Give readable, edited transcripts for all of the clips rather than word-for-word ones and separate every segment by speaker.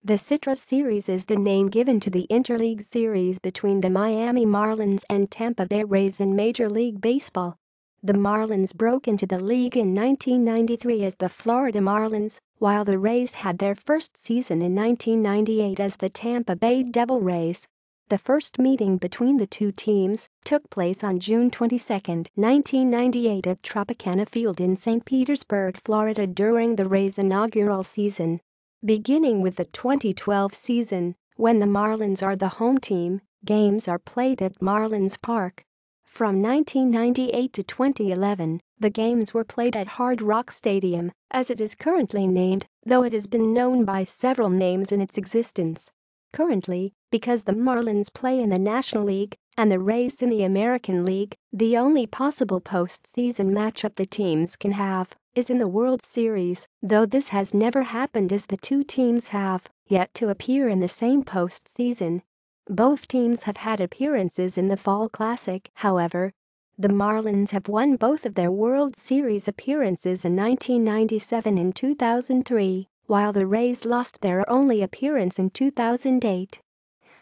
Speaker 1: The Citrus Series is the name given to the interleague series between the Miami Marlins and Tampa Bay Rays in Major League Baseball. The Marlins broke into the league in 1993 as the Florida Marlins, while the Rays had their first season in 1998 as the Tampa Bay Devil Rays. The first meeting between the two teams took place on June 22, 1998 at Tropicana Field in St. Petersburg, Florida during the Rays' inaugural season. Beginning with the 2012 season, when the Marlins are the home team, games are played at Marlins Park. From 1998 to 2011, the games were played at Hard Rock Stadium, as it is currently named, though it has been known by several names in its existence. Currently, because the Marlins play in the National League and the Rays in the American League, the only possible postseason matchup the teams can have is in the World Series, though this has never happened as the two teams have yet to appear in the same postseason. Both teams have had appearances in the Fall Classic, however. The Marlins have won both of their World Series appearances in 1997 and 2003, while the Rays lost their only appearance in 2008.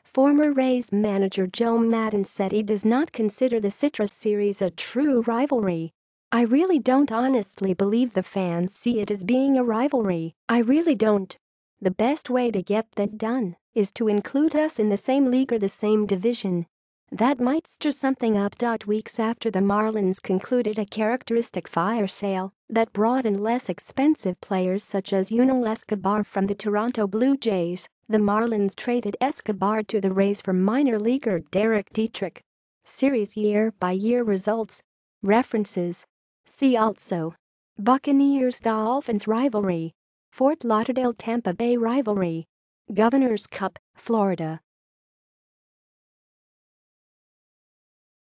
Speaker 1: Former Rays manager Joe Maddon said he does not consider the Citrus Series a true rivalry. "I really don't honestly believe the fans see it as being a rivalry, I really don't. The best way to get that done is to include us in the same league or the same division. That might stir something up." Weeks after the Marlins concluded a characteristic fire sale that brought in less expensive players such as Yunel Escobar from the Toronto Blue Jays, the Marlins traded Escobar to the Rays for minor leaguer Derek Dietrich. Series year-by-year results. References. See also: Buccaneers-Dolphins rivalry, Fort Lauderdale-Tampa Bay rivalry, Governor's Cup, Florida.